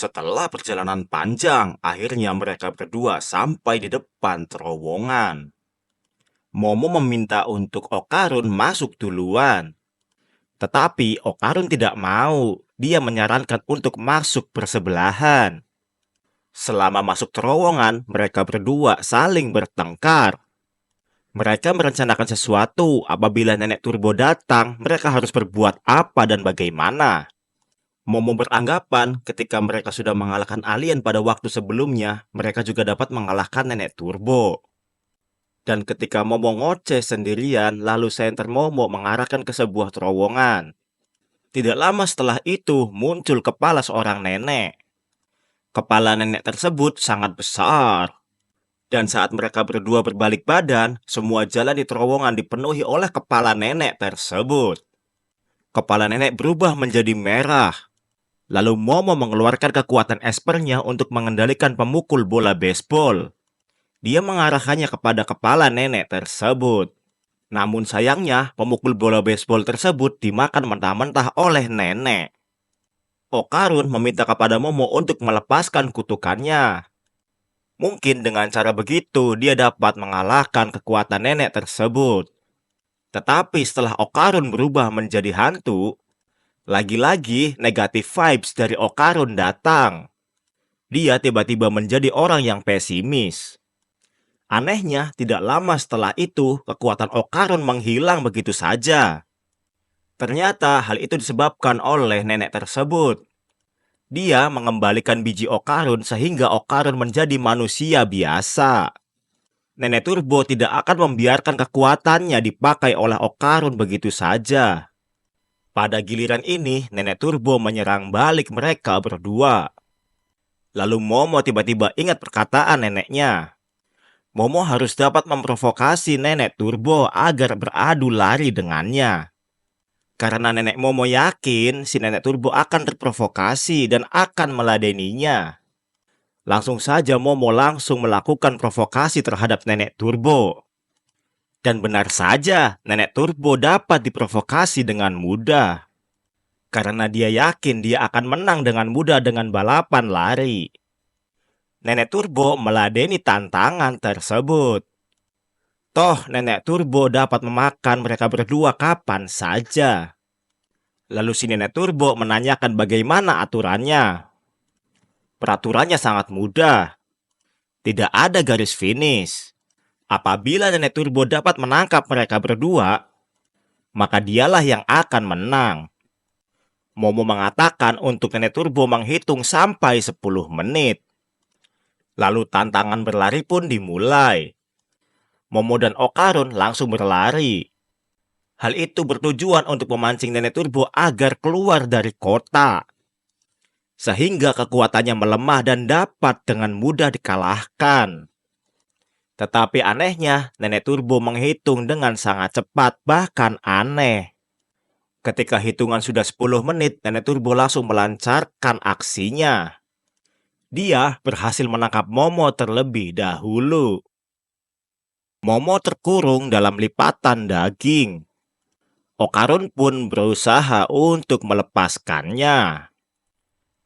Setelah perjalanan panjang, akhirnya mereka berdua sampai di depan terowongan. Momo meminta untuk Okarun masuk duluan. Tetapi Okarun tidak mau. Dia menyarankan untuk masuk bersebelahan. Selama masuk terowongan, mereka berdua saling bertengkar. Mereka merencanakan sesuatu. Apabila Nenek Turbo datang, mereka harus berbuat apa dan bagaimana. Momo beranggapan ketika mereka sudah mengalahkan alien pada waktu sebelumnya, mereka juga dapat mengalahkan Nenek Turbo. Dan ketika Momo ngoceh sendirian, lalu senter Momo mengarahkan ke sebuah terowongan. Tidak lama setelah itu, muncul kepala seorang nenek. Kepala nenek tersebut sangat besar. Dan saat mereka berdua berbalik badan, semua jalan di terowongan dipenuhi oleh kepala nenek tersebut. Kepala nenek berubah menjadi merah. Lalu Momo mengeluarkan kekuatan espernya untuk mengendalikan pemukul bola baseball. Dia mengarahkannya kepada kepala nenek tersebut. Namun sayangnya, pemukul bola baseball tersebut dimakan mentah-mentah oleh nenek. Okarun meminta kepada Momo untuk melepaskan kutukannya. Mungkin dengan cara begitu, dia dapat mengalahkan kekuatan nenek tersebut. Tetapi setelah Okarun berubah menjadi hantu, lagi-lagi negatif vibes dari Okarun datang. Dia tiba-tiba menjadi orang yang pesimis. Anehnya, tidak lama setelah itu, kekuatan Okarun menghilang begitu saja. Ternyata hal itu disebabkan oleh nenek tersebut. Dia mengembalikan biji Okarun sehingga Okarun menjadi manusia biasa. Nenek Turbo tidak akan membiarkan kekuatannya dipakai oleh Okarun begitu saja. Pada giliran ini, Nenek Turbo menyerang balik mereka berdua. Lalu Momo tiba-tiba ingat perkataan neneknya. Momo harus dapat memprovokasi Nenek Turbo agar beradu lari dengannya. Karena Nenek Momo yakin si Nenek Turbo akan terprovokasi dan akan meladeninya. Langsung saja Momo langsung melakukan provokasi terhadap Nenek Turbo. Dan benar saja, Nenek Turbo dapat diprovokasi dengan mudah. Karena dia yakin dia akan menang dengan mudah dengan balapan lari. Nenek Turbo meladeni tantangan tersebut. Toh Nenek Turbo dapat memakan mereka berdua kapan saja. Lalu si Nenek Turbo menanyakan bagaimana aturannya. Peraturannya sangat mudah. Tidak ada garis finish. Apabila Nenek Turbo dapat menangkap mereka berdua, maka dialah yang akan menang. Momo mengatakan untuk Nenek Turbo menghitung sampai 10 menit. Lalu tantangan berlari pun dimulai. Momo dan Okarun langsung berlari. Hal itu bertujuan untuk memancing Nenek Turbo agar keluar dari kota. Sehingga kekuatannya melemah dan dapat dengan mudah dikalahkan. Tetapi anehnya, Nenek Turbo menghitung dengan sangat cepat, bahkan aneh. Ketika hitungan sudah 10 menit, Nenek Turbo langsung melancarkan aksinya. Dia berhasil menangkap Momo terlebih dahulu. Momo terkurung dalam lipatan daging. Okarun pun berusaha untuk melepaskannya.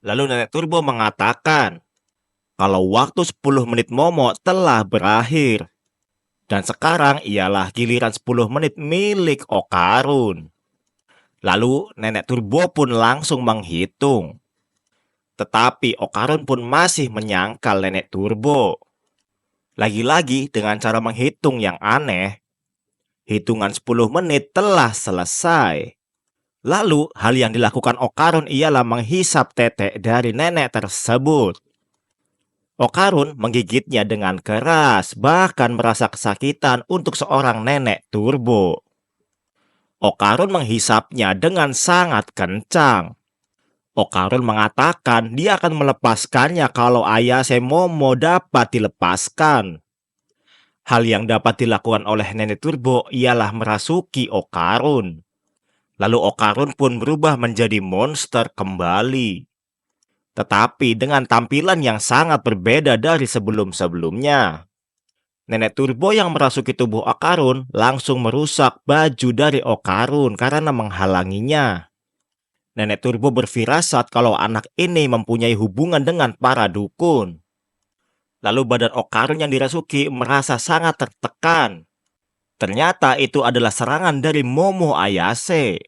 Lalu Nenek Turbo mengatakan kalau waktu 10 menit Momo telah berakhir. Dan sekarang ialah giliran 10 menit milik Okarun. Lalu Nenek Turbo pun langsung menghitung. Tetapi Okarun pun masih menyangkal Nenek Turbo. Lagi-lagi dengan cara menghitung yang aneh. Hitungan 10 menit telah selesai. Lalu hal yang dilakukan Okarun ialah menghisap tetek dari nenek tersebut. Okarun menggigitnya dengan keras, bahkan merasa kesakitan untuk seorang Nenek Turbo. Okarun menghisapnya dengan sangat kencang. Okarun mengatakan dia akan melepaskannya kalau Ayase Momo dapat dilepaskan. Hal yang dapat dilakukan oleh Nenek Turbo ialah merasuki Okarun. Lalu Okarun pun berubah menjadi monster kembali. Tetapi dengan tampilan yang sangat berbeda dari sebelum-sebelumnya. Nenek Turbo yang merasuki tubuh Okarun langsung merusak baju dari Okarun karena menghalanginya. Nenek Turbo berfirasat kalau anak ini mempunyai hubungan dengan para dukun. Lalu badan Okarun yang dirasuki merasa sangat tertekan. Ternyata itu adalah serangan dari Momo Ayase.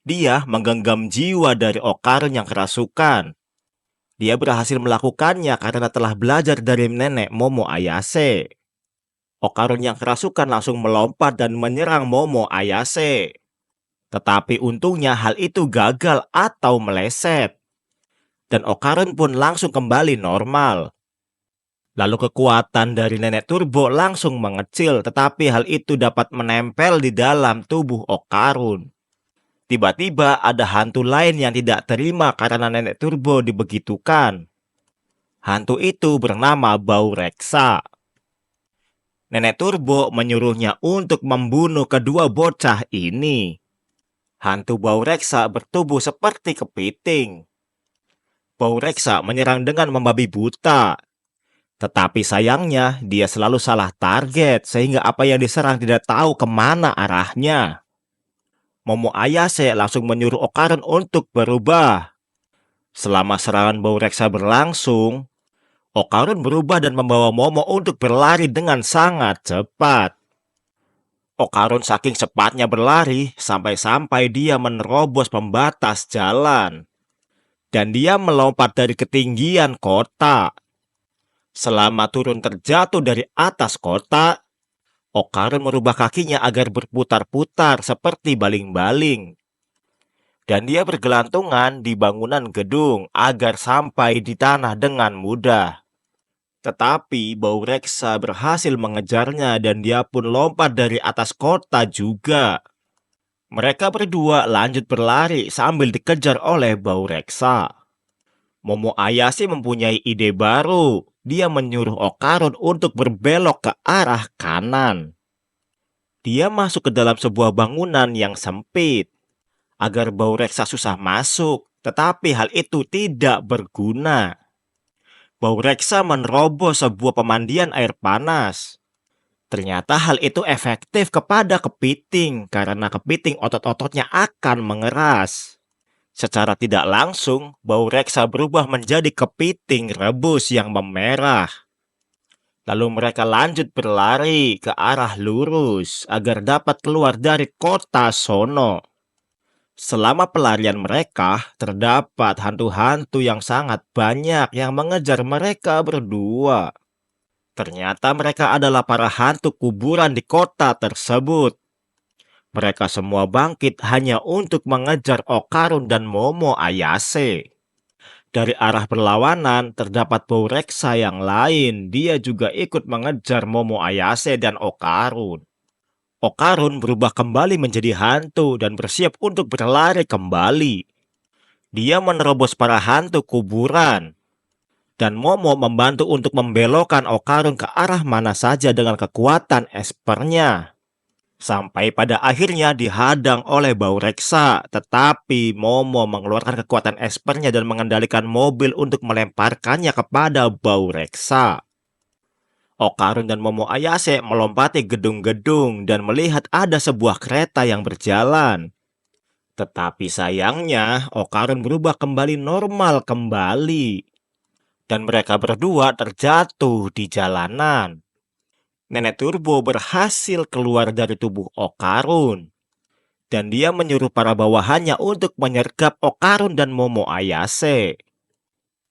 Dia menggenggam jiwa dari Okarun yang kerasukan. Dia berhasil melakukannya karena telah belajar dari nenek Momo Ayase. Okarun yang kerasukan langsung melompat dan menyerang Momo Ayase. Tetapi untungnya hal itu gagal atau meleset. Dan Okarun pun langsung kembali normal. Lalu kekuatan dari nenek Turbo langsung mengecil, tetapi hal itu dapat menempel di dalam tubuh Okarun. Tiba-tiba ada hantu lain yang tidak terima karena nenek Turbo dibegitukan. Hantu itu bernama Baureksa. Nenek Turbo menyuruhnya untuk membunuh kedua bocah ini. Hantu Baureksa bertubuh seperti kepiting. Baureksa menyerang dengan membabi buta. Tetapi sayangnya dia selalu salah target sehingga apa yang diserang tidak tahu kemana arahnya. Momo Ayase langsung menyuruh Okarun untuk berubah. Selama serangan Baureksa berlangsung, Okarun berubah dan membawa Momo untuk berlari dengan sangat cepat. Okarun saking cepatnya berlari sampai-sampai dia menerobos pembatas jalan. Dan dia melompat dari ketinggian kota. Selama turun terjatuh dari atas kota, Okarun merubah kakinya agar berputar-putar seperti baling-baling. Dan dia bergelantungan di bangunan gedung agar sampai di tanah dengan mudah. Tetapi Baureksa berhasil mengejarnya dan dia pun lompat dari atas kota juga. Mereka berdua lanjut berlari sambil dikejar oleh Baureksa. Momo Ayase mempunyai ide baru. Dia menyuruh Okarun untuk berbelok ke arah kanan. Dia masuk ke dalam sebuah bangunan yang sempit agar Baureksa susah masuk, tetapi hal itu tidak berguna. Baureksa menerobos sebuah pemandian air panas. Ternyata hal itu efektif kepada kepiting karena kepiting otot-ototnya akan mengeras. Secara tidak langsung, Baureksa berubah menjadi kepiting rebus yang memerah. Lalu mereka lanjut berlari ke arah lurus agar dapat keluar dari kota sono. Selama pelarian mereka, terdapat hantu-hantu yang sangat banyak yang mengejar mereka berdua. Ternyata mereka adalah para hantu kuburan di kota tersebut. Mereka semua bangkit hanya untuk mengejar Okarun dan Momo Ayase. Dari arah berlawanan, terdapat Baureksa yang lain. Dia juga ikut mengejar Momo Ayase dan Okarun. Okarun berubah kembali menjadi hantu dan bersiap untuk berlari kembali. Dia menerobos para hantu kuburan. Dan Momo membantu untuk membelokkan Okarun ke arah mana saja dengan kekuatan espernya. Sampai pada akhirnya dihadang oleh Baureksa. Tetapi Momo mengeluarkan kekuatan espernya dan mengendalikan mobil untuk melemparkannya kepada Baureksa. Okarun dan Momo Ayase melompati gedung-gedung dan melihat ada sebuah kereta yang berjalan. Tetapi sayangnya Okarun berubah kembali normal kembali. Dan mereka berdua terjatuh di jalanan. Nenek Turbo berhasil keluar dari tubuh Okarun. Dan dia menyuruh para bawahannya untuk menyergap Okarun dan Momo Ayase.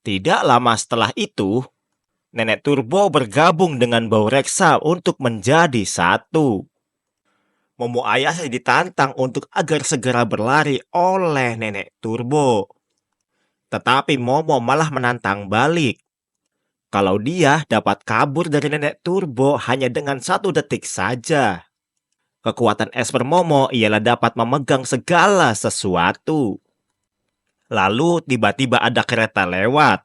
Tidak lama setelah itu, Nenek Turbo bergabung dengan Baureksa untuk menjadi satu. Momo Ayase ditantang untuk agar segera berlari oleh Nenek Turbo. Tetapi Momo malah menantang balik. Kalau dia dapat kabur dari Nenek Turbo hanya dengan 1 detik saja. Kekuatan esper Momo ialah dapat memegang segala sesuatu. Lalu tiba-tiba ada kereta lewat.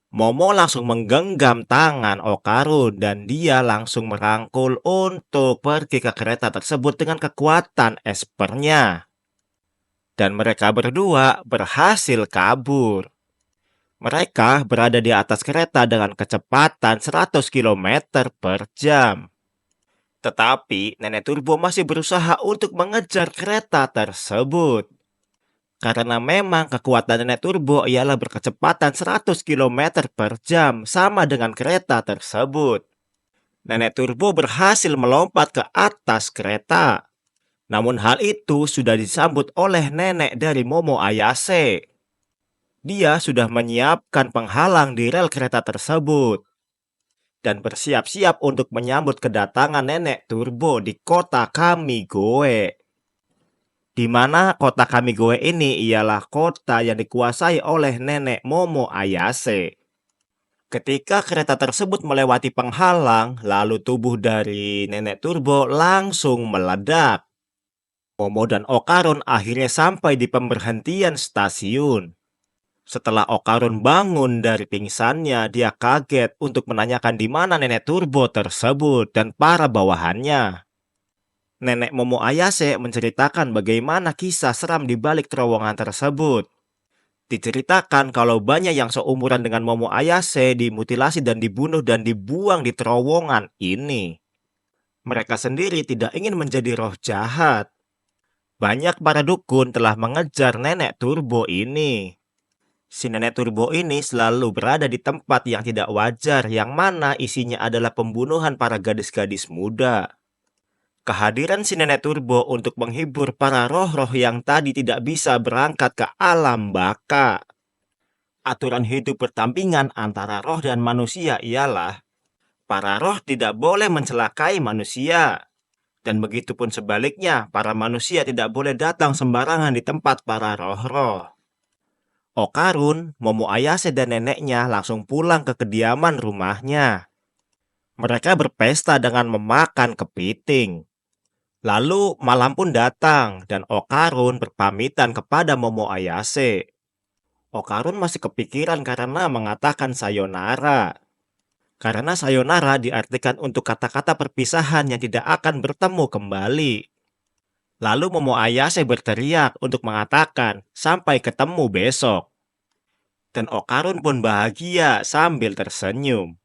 Momo langsung menggenggam tangan Okarun dan dia langsung merangkul untuk pergi ke kereta tersebut dengan kekuatan espernya. Dan mereka berdua berhasil kabur. Mereka berada di atas kereta dengan kecepatan 100 km per jam. Tetapi Nenek Turbo masih berusaha untuk mengejar kereta tersebut. Karena memang kekuatan nenek turbo ialah berkecepatan 100 km per jam sama dengan kereta tersebut. Nenek turbo berhasil melompat ke atas kereta. Namun hal itu sudah disambut oleh nenek dari Momo Ayase. Dia sudah menyiapkan penghalang di rel kereta tersebut dan bersiap-siap untuk menyambut kedatangan nenek turbo di kota Kamigoe. Di mana kota Kamigoe ini ialah kota yang dikuasai oleh nenek Momo Ayase. Ketika kereta tersebut melewati penghalang, lalu tubuh dari nenek turbo langsung meledak. Momo dan Okarun akhirnya sampai di pemberhentian stasiun. Setelah Okarun bangun dari pingsannya, dia kaget untuk menanyakan di mana nenek turbo tersebut dan para bawahannya. Nenek Momo Ayase menceritakan bagaimana kisah seram di balik terowongan tersebut. Diceritakan kalau banyak yang seumuran dengan Momo Ayase dimutilasi dan dibunuh dan dibuang di terowongan ini. Mereka sendiri tidak ingin menjadi roh jahat. Banyak para dukun telah mengejar nenek turbo ini. Si nenek turbo ini selalu berada di tempat yang tidak wajar, yang mana isinya adalah pembunuhan para gadis-gadis muda. Kehadiran si nenek turbo untuk menghibur para roh-roh yang tadi tidak bisa berangkat ke alam baka. Aturan hidup berdampingan antara roh dan manusia ialah para roh tidak boleh mencelakai manusia. Dan begitupun sebaliknya, para manusia tidak boleh datang sembarangan di tempat para roh-roh. Okarun, Momo Ayase dan neneknya langsung pulang ke kediaman rumahnya. Mereka berpesta dengan memakan kepiting. Lalu malam pun datang dan Okarun berpamitan kepada Momo Ayase. Okarun masih kepikiran karena mengatakan sayonara. Karena sayonara diartikan untuk kata-kata perpisahan yang tidak akan bertemu kembali. Lalu Momo Ayase berteriak untuk mengatakan sampai ketemu besok. Dan Okarun pun bahagia sambil tersenyum.